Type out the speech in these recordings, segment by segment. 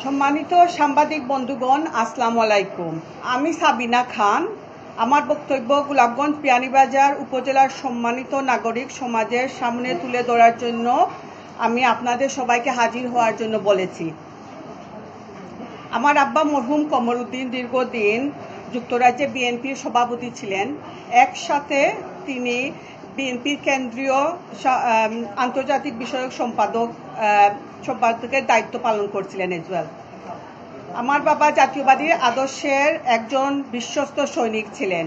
সম্মানিত সাংবাদিক বন্ধুগণ, আসসালামু আলাইকুম। আমি সাবিনা খান। আমার বক্তব্য গোলাপগঞ্জ বিয়ানীবাজার উপজেলার সম্মানিত নাগরিক সমাজের সামনে তুলে ধরার জন্য আমি আপনাদের সবাইকে হাজির হওয়ার জন্য বলেছি। আমার আব্বা মরহুম কমরউদ্দিন দীর্ঘদিন যুক্তরাজ্যে বিএনপির সভাপতি ছিলেন। একসাথে তিনি বিএনপির কেন্দ্রীয় আন্তর্জাতিক বিষয়ক সম্পাদকের দায়িত্ব পালন করছিলেন এজওয়েল। আমার বাবা জাতীয়বাদী আদর্শের একজন বিশ্বস্ত সৈনিক ছিলেন।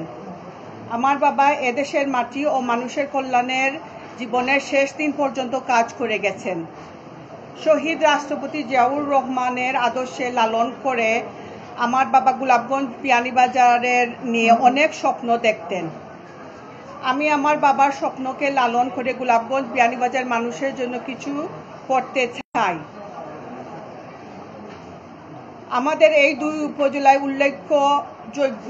আমার বাবা এদেশের মাটি ও মানুষের কল্যাণের জীবনের শেষ দিন পর্যন্ত কাজ করে গেছেন। শহীদ রাষ্ট্রপতি জিয়াউর রহমানের আদর্শে লালন করে আমার বাবা গোলাপগঞ্জ বিয়ানীবাজারের নিয়ে অনেক স্বপ্ন দেখতেন। আমি আমার বাবার স্বপ্নকে লালন করে গোলাপগঞ্জ বিয়ানীবাজার মানুষের জন্য কিছু করতে চাই। আমাদের এই দুই উপজেলায় উল্লেখযোগ্য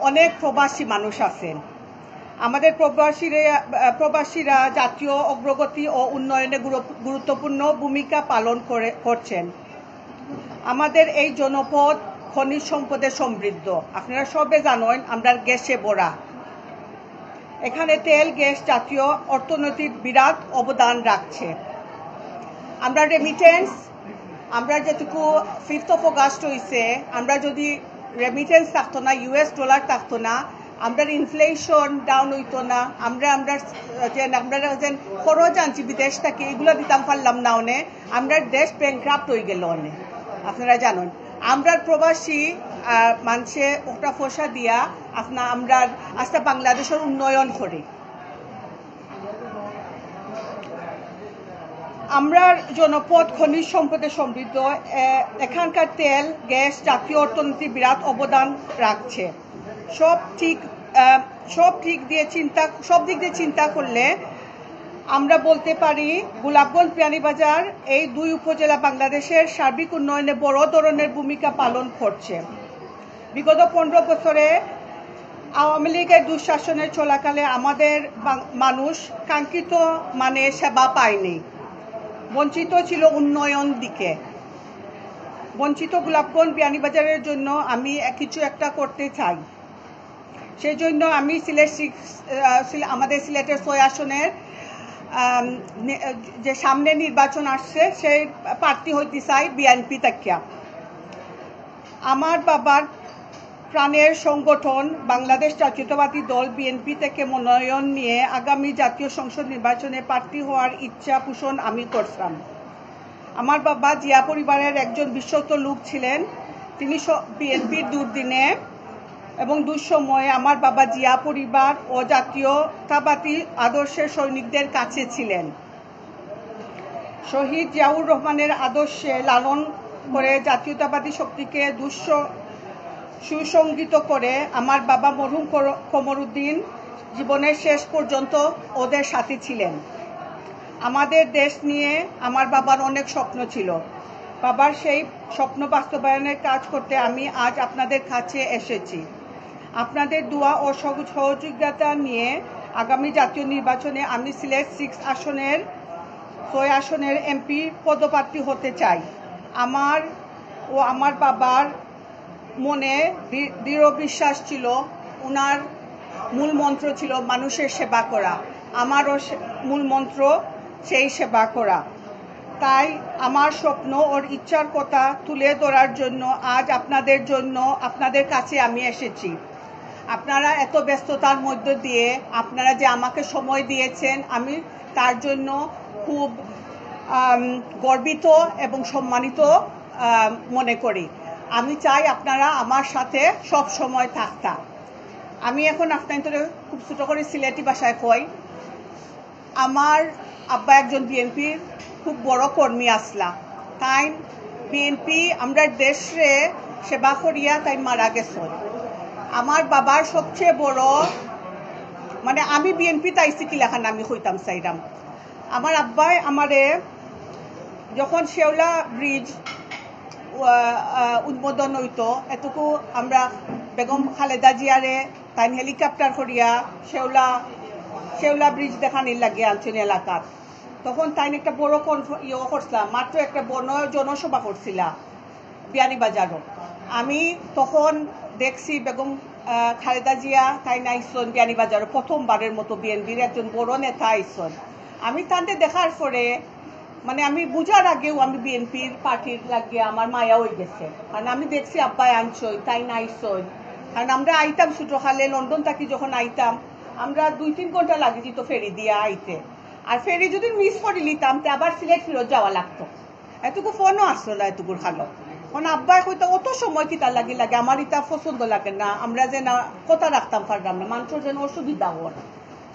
অনেক প্রবাসী মানুষ আছেন। আমাদের প্রবাসীরা জাতীয় অগ্রগতি ও উন্নয়নে গুরুত্বপূর্ণ ভূমিকা পালন করছেন। আমাদের এই জনপদ খনিজ সম্পদে সমৃদ্ধ। আপনারা সবে জানেন আমরা গ্যাসে ভরা। এখানে তেল গ্যাস জাতীয় অর্থনৈতিক বিরাট অবদান রাখছে। আমরা রেমিটেন্স, আমরা যেটুকু 5th of August হয়েছে, আমরা যদি রেমিটেন্স থাকতো না, US ডলার থাকতো না, আমরা ইনফ্লেশন ডাউন হইতো না, আমরা যে খরচ আনছি বিদেশ থেকে এগুলো দিতাম পারলাম না। আমরা দেশ ব্যাংক্রাফ্ট হয়ে গেল অনেক। আপনারা জানেন আমরা প্রবাসী মানুষে ওটা পয়সা দিয়া আমরা আজকে বাংলাদেশের উন্নয়ন করি। আমরা জনপদ খনিজ সম্পদে সমৃদ্ধ। এখানকার তেল গ্যাস জাতীয় অর্থনীতি বিরাট অবদান রাখছে। সব দিক দিয়ে চিন্তা করলে আমরা বলতে পারি গোলাপগঞ্জ বিয়ানীবাজার এই দুই উপজেলা বাংলাদেশের সার্বিক উন্নয়নে বড় ধরনের ভূমিকা পালন করছে। বিগত 15 বছরে আওয়ামী লীগের দুঃশাসনের চলাকালে আমাদের মানুষ কাঙ্ক্ষিত মানে সেবা পায়নি, বঞ্চিত ছিল উন্নয়ন দিকে। বঞ্চিত গোলাপগঞ্জ বিয়ানীবাজারের জন্য আমি কিছু একটা করতে চাই। সেই জন্য আমি আমাদের সিলেটের 6 আসনের যে সামনে নির্বাচন আসছে সেই প্রার্থী হইতে চাই বিএনপি থেকে। আমার বাবার প্রাণের সংগঠন বাংলাদেশ জাতীয়তাবাদী দল বিএনপি থেকে মনোনয়ন নিয়ে আগামী জাতীয় সংসদ নির্বাচনে প্রার্থী হওয়ার ইচ্ছা পোষণ আমি করতাম। আমার বাবা জিয়া পরিবারের একজন বিশ্বস্ত লোক ছিলেন। তিনি বিএনপির দুর্দিনে এবং দুঃসময়ে আমার বাবা জিয়া পরিবার ও জাতীয়তাবাদী আদর্শের সৈনিকদের কাছে ছিলেন। শহীদ জিয়াউর রহমানের আদর্শে লালন করে জাতীয়তাবাদী শক্তিকে সুসংগঠিত করে আমার বাবা মরহুম কমরউদ্দিন জীবনের শেষ পর্যন্ত ওদের সাথে ছিলেন। আমাদের দেশ নিয়ে আমার বাবার অনেক স্বপ্ন ছিল। বাবার সেই স্বপ্ন বাস্তবায়নের কাজ করতে আমি আজ আপনাদের কাছে এসেছি। আপনাদের দোয়া ও সহযোগিতা নিয়ে আগামী জাতীয় নির্বাচনে আমি সিলেট 6 আসনের এমপি পদপ্রার্থী হতে চাই। আমার বাবার মনে দৃঢ় বিশ্বাস ছিল, ওনার মূল মন্ত্র ছিল মানুষের সেবা করা। আমারও মূল মন্ত্র সেই সেবা করা। তাই আমার স্বপ্ন ওর ইচ্ছার কথা তুলে ধরার জন্য আজ আপনাদের কাছে আমি এসেছি। আপনারা এত ব্যস্ততার মধ্য দিয়ে আপনারা যে আমাকে সময় দিয়েছেন, আমি তার জন্য খুব গর্বিত এবং সম্মানিত মনে করি। আমি চাই আপনারা আমার সাথে সব সময় থাকতা। আমি এখন আপনাদের খুব ছোট করে সিলেটি ভাষায় কই, আমার আব্বা একজন বিএনপির খুব বড় কর্মী আসলা। তাই বিএনপি আমরা দেশে সেবা করিয়া তাই মারা গেছে। আমার বাবার সবচেয়ে বড় মানে আমি বিএনপি তাইছি কিলাখান আমি হইতাম চাইরাম। আমার আব্বাই আমারে যখন শেওলা ব্রিজ উদ্বোধন হইতো, এতটুকু আমরা বেগম খালেদা জিয়ারে তাই হেলিকপ্টার করিয়া শেওলা ব্রিজ দেখানির লাগে আনছেন এলাকাত। তখন তাই একটা বড় করছিলাম, মাত্র একটা বড় জনসভা করছিলাম বিয়ানীবাজারও। আমি তখন দেখছি বেগম খালেদা জিয়া তাই নাইসন বিয়ানীবাজারও প্রথমবারের মতো বিএনপির একজন বড় নেতা আইসন। আমি তাদের দেখার পরে মানে আমি বুঝার আগেও আমি বিএনপির পার্টির লাগিয়ে আমার মায়া হয়ে গেছে, কারণ আমি দেখছি আব্বাই আনছই তাই নাইসন। কারণ আমরা আইতাম ছোটখালে লন্ডন থাকি যখন আইতাম আমরা 2-3 ঘন্টা লাগে যেত ফেরি দিয়া আইতে, আর ফেরি যদি মিস করে নিতাম তো আবার সিলেট ফেরত যাওয়া লাগতো। এতটুকু ফোনও আসলো না এতটুকুর খালো। কারণ আব্বাই হয়তো অত সময় কিতা লাগে লাগে আমার ইটা পছন্দ লাগে না, আমরা যে না কথা রাখতাম পারলাম না, মানুষের যেন অসুবিধা হল,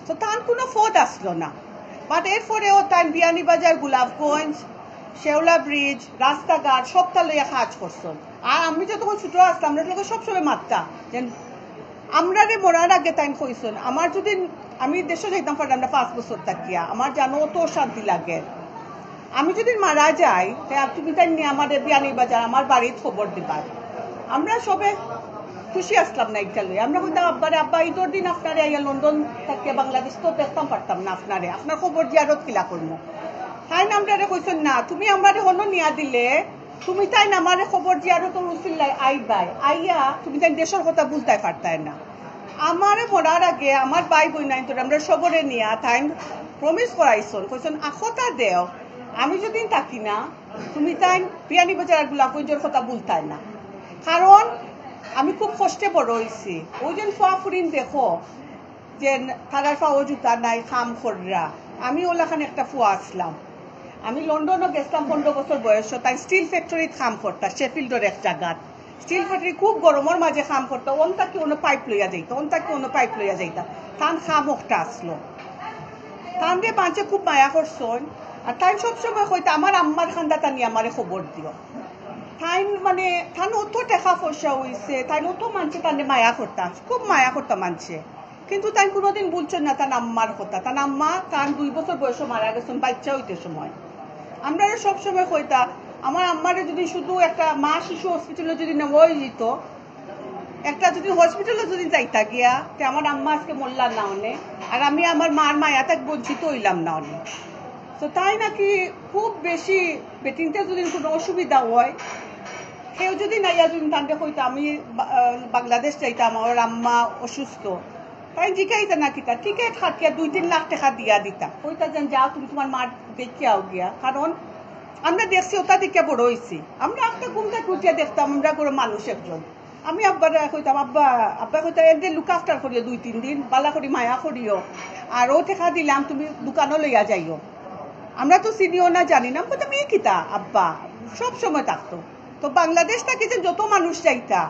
তো তার কোনো ফোন আসলো না। বাট এরপরেও তাই বিয়ানীবাজার, গোলাপগঞ্জ, শেওলা ব্রিজ, রাস্তাঘাট সবটা লইয়া কাজ করছেন। আর আমি যতক্ষণ ছোট আসতাম আমরা লোক সবসময় মারতাম যে আমরা রে মরার আগে তাই কইছেন আমার যদি আমি দেশে যাইতাম পারলাম না 5 বছর থাকিয়া, আমার জানো অত শান্তি লাগে। আমি যদি মারা যাই তুমি তাই নিয়ে আমার বিয়ানীবাজার আমার বাড়ির খবর দিবার। আমরা সবে খুশি আসলাম না একটা লই, আমরা কইতাম আব্বারে আব্বা ঈদের দিন আপনারে আইয়া লন্ডন থাকিয়া বাংলাদেশ তো দেখতাম পারতাম না আপনারে, আপনার খবর জিয়ারত কিলা করবো। তাই না আমরা কইছেন না তুমি আমারে হনো নিয়া দিলে তুমি তাই না আমার খবর জিয়ারত রুসিল্লাই আইবাই আইয়া তুমি তাই দেশের কথা বুঝতে পারতাই না। আমারে মরার আগে আমার ভাই বই নাই তো আমরা সবরে নিয়া তাই প্রমিস করাইছন, কইছেন আখতা দেও আমি যদি থাকি না তুমি তাই বিয়ানীবাজার গোলাপগঞ্জের কথা বলতাই না। কারণ আমি খুব কষ্টে বড় হয়েছি, ওই যে ফুয়া ফুরিন দেখো যে তারার পাওয়া জুতা নাই খাম খররা, আমি ওলাখানে একটা ফুয়া আসলাম। আমি লন্ডনও গেছিলাম 15 বছর বয়স, তাই স্টিল ফ্যাক্টরিত কাম করতাম শেফিল্ডের এক জায়গাত। স্টিল ফ্যাক্টরি খুব গরমের মাঝে কাম করতো, অন্তাকে অন্য পাইপ লইয়া যাইতো, অন্তাকে অন্য পাইপ লইয়া যাইতা। তান খাম একটা আসলো, তান রে পাঁচে খুব মায়া করছেন। আর তাই সবসময় হয়তো আমার আম্মার খান্দা টানি আমারে খবর দিও। তাই মানে তান অত টাকা পয়সা হয়েছে, তাই অত মানছে তানে মায়া করতাম, খুব মায়া করতাম মানছে, কিন্তু তাই কোনোদিন বলছেন না তার আম্মার কথা। তার আম্মা তার 2 বছর বয়সে মারা গেছেন বাচ্চা হইতে সময়। আমরা সবসময় কইতা আমার আম্মারে যদি শুধু একটা মা শিশু হসপিটালে যদি নেওয়া যেত, একটা যদি হসপিটালে যদি যাইতা গিয়া তে আমার আম্মা আজকে মরলাম না অনে, আর আমি আমার মার মায়া তাক বঞ্চিত হইলাম না অনে। তো তাই নাকি খুব বেশি বেটিনতে যদি কোনো অসুবিধা হয় কেউ যদি নাইয়া যদি তাকে কইতা আমি বাংলাদেশ যাইতাম আমার আম্মা অসুস্থ, তাই জিকাইতা না কিতা টিকেট হাটিয়া 2-3 লাখ টাকা দিয়া দিতা, কইতা যেন যাও তুমি তোমার মা দেখিয়াও গিয়া। কারণ আমরা দেখছি ওটা দেখিয়া বড় হয়েছি, আমরা একটা ঘুমটা কুটিয়া দেখতাম আমরা করে মানুষ একজন। আমি আব্বার কইতাম আব্বা আব্বা কইতা একদিন লুক আফটার করিও 2-3 দিন বালা করি মায়া করিও, আর ও টাকা দিলাম তুমি দোকানও লইয়া যাইও। আমরা তো চিনিও না জানি না, কইতাম এই কিতা আব্বা সব সময় থাকতো। তো বাংলাদেশ থেকে যে যত মানুষ যাইতা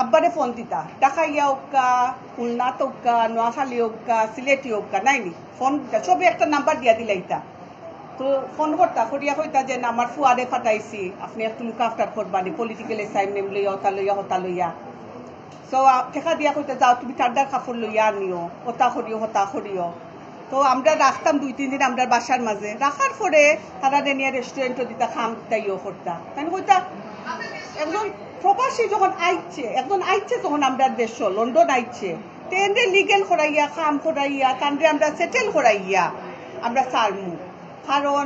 আব্বারে ফোন দিতা, ঢাকাইয়া হোক্কা, খুলনা হোক্কা, নোয়াখালী হোক্কা, সিলেটি হোক্কা, নাইনি ফোন দিতা, সবে একটা নাম্বার দিয়া দিলাইতা। তো ফোন করতা করিয়া কইতা যে আমার ফুয়ারে ফাটাইছি আপনি একটু লুক আফটার করবানি, পলিটিক্যাল অ্যাসাইনমেন্ট লইয়া হতা লইয়া। সো টেকা দিয়া কইতা যাও তুমি ঠান্ডার কাপড় লইয়া আনিও, হতা করিও। তো আমরা রাখতাম 2-3 দিন আমরা বাসার মাঝে রাখার পরে তারা নিয়ে রেস্টুরেন্টও দিতা খাম দিতাইও করতা। তাই কইতা একজন প্রবাসী যখন একজন আইছে তখন আমরা দেশ লন্ডন আইছে তেন্দ্রে লিগেল করাইয়া খাম করাইয়া তান্ডে আমরা সেটেল করাইয়া আমরা সারমু। কারণ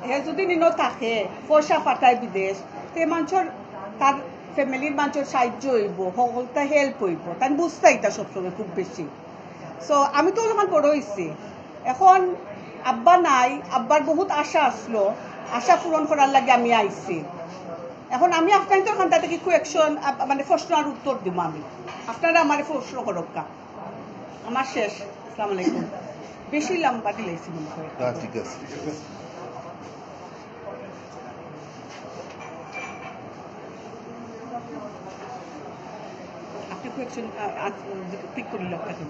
হে যদি নিনো থাকে পয়সা পাঠায় বিদেশ তে মানুষের তার ফ্যামিলির মানুষের সাহায্য হইব, সকলটা হেল্প হইব, তাই বুঝতাই তা সবসময় খুব বেশি। সো আমি তো ওখান বড় হয়েছি, এখন আব্বা নাই, আব্বার বহুত আশা আসলো, আশা পূরণ করার লাগে আমি আইছি। এখন আমি আপনাদের খান্তা থেকে কোয়েকশন মানে প্রশ্ন আর উত্তর দিব, আমি আপনারা আমার প্রশ্ন করক্কা। আমার শেষ। আসসালামু আলাইকুম। বেশি লম্বা দিলাইছি মনে হয়। ঠিক আছে। আপনি কোয়েকশন পিক করি লোকটাকে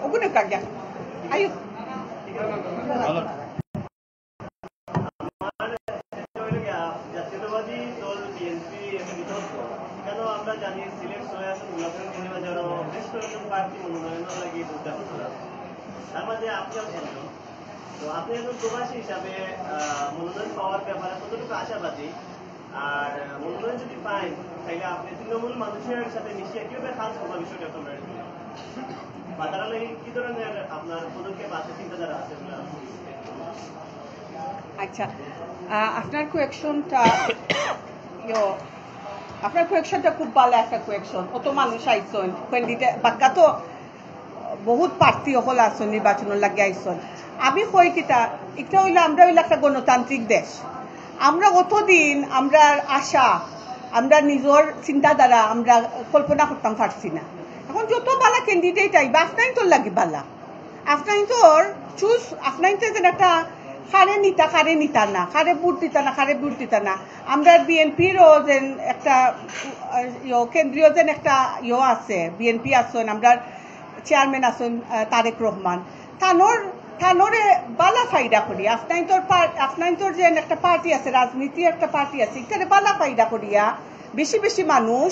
ওগুলো কাগা আয়ু জাতীয়তাবাদী দল বিএনপি কেন আমরা জানি সিলেট বেশ কয়েকজন প্রার্থী মনোনয়ন লাগিয়ে বলতে তার মাঝে আপনি একজন। তো আপনি একজন প্রবাসী হিসাবে মনোনয়ন পাওয়ার ব্যাপারে কতটুকু আশাবাদী, আর মনোনয়ন যদি পাই তাইলে আপনি তৃণমূল মানুষের সাথে মিশিয়ে কিভাবে কাজ করবার বিষয়টা তোমরা বা তারা লাগি কি ধরনের আপনার পদক্ষেপ আছে চিন্তাধারা আছে বলে আচ্ছা আপনার কোয়েকশনটা আপনার কোয়েকশনটা খুব ভালো একটা কোয়েকশন। কত মানুষ আইসন ক্যান্ডিডেট বাক্কা তো বহুত প্রার্থী হল আসন নির্বাচনের লাগে আইসন। আমি কই কিতা এটা হইলে আমরা হইলে একটা গণতান্ত্রিক দেশ। আমরা অতদিন আমরা আশা আমরা নিজের চিন্তাধারা আমরা কল্পনা করতাম পারছি না। এখন যত বালা ক্যান্ডিডেট আইবা আপনাই তোর লাগি বালা, আপনাই তোর চুজ আপনাই তো যেন একটা কারে নিতা না, কারে বুট দিতা না, কারে বুট দিতা না। আমরা বিএনপিরও যেন একটা কেন্দ্রীয় যেন একটা আছে, বিএনপি আসেন, আমরা চেয়ারম্যান আছেন তারেক রহমান, থানোরে বালা ফায়দা করি। আপনাই তোর যে একটা পার্টি আছে, রাজনীতি একটা পার্টি আছে, এখানে বালা ফায়দা করিয়া বেশি বেশি মানুষ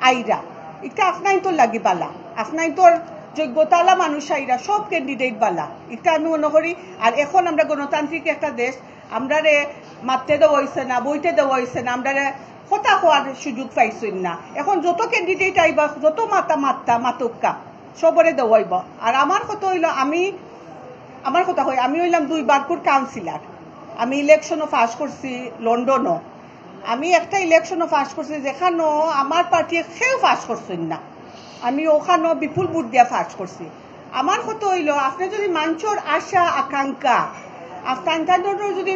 আইরা, এটা আপনাই তোর লাগি বালা। আপনাই তোর যোগ্যতালা মানুষ আইরা সব ক্যান্ডিডেট বালা, এটা আমি মনে করি। আর এখন আমরা গণতান্ত্রিক একটা দেশ, আমরা মারতে দেওয়া হয়েছে না, বইতে দেওয়া হয়েছে না, আমরা কথা হওয়ার সুযোগ পাইছি না। এখন যত ক্যান্ডিডেট আইবা, যত মাতক্কা সবরে দেওয়াইব। আর আমার কথা হইল আমি হইলাম 2 বারপুর কাউন্সিলর। আমি ইলেকশনও পাস করছি লন্ডনও। আমি একটা ইলেকশনও পাস করছি যেখানেও আমার পার্টি কেউ পাস করছেন না, আমি ওখানেও বিপুল ভোট দিয়া পাস করছি। আমার কথা হইল আপনি যদি মানুষের আশা আকাঙ্ক্ষা আপনার যদি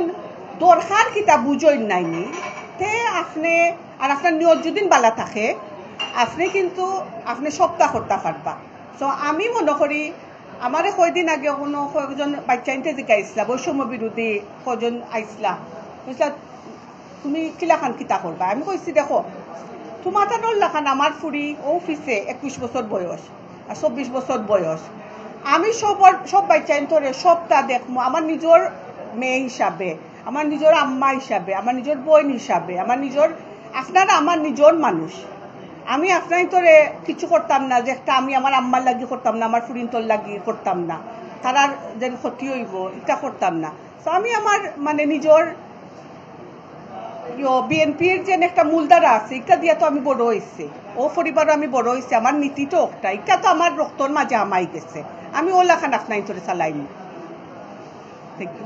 দরকার কিতা বুঝেন নাইনি তে আপনি আর আপনার নিয়ত যদি বালা থাকে আপনি সপ্তাহ করতে পারবা। তো আমি মনে করি আমারে কয়দিন আগে কয়েকজন বাচ্চা ইনতে জিজ্ঞাসা বৈষম্য বিরোধী কজন আইসলা, বুঝলা তুমি কিলাখান কিতা করবা। আমি কইছি দেখো তোমার তানোল্লাখান আমার ফুরি অফিসে 21 বছর বয়স আর 24 বছর বয়স। আমি সব বাচ্চা ইনতরে সবটা দেখবো আমার নিজের মেয়ে হিসাবে, আমার নিজের আম্মা হিসাবে, আমার নিজের বোন হিসাবে, আপনারা আমার নিজের মানুষ। আমি আপনার তোরে কিছু করতাম না যে একটা আমি আমার আম্মার লাগি করতাম না, আমার ফুরিন তোর লাগি করতাম না, তারার যেন ক্ষতি হইব এটা করতাম না। তো আমি আমার মানে নিজের বিএনপির যে একটা মূলধারা আছে এটা দিয়া তো আমি বড় হয়েছি, ও পরিবারও আমি বড় হয়েছি, আমার নীতি তো একটা এটা তো আমার রক্তর মাঝে আমাই গেছে। আমি ওলাখান আপনার তোরে চালাইনি। Thank you.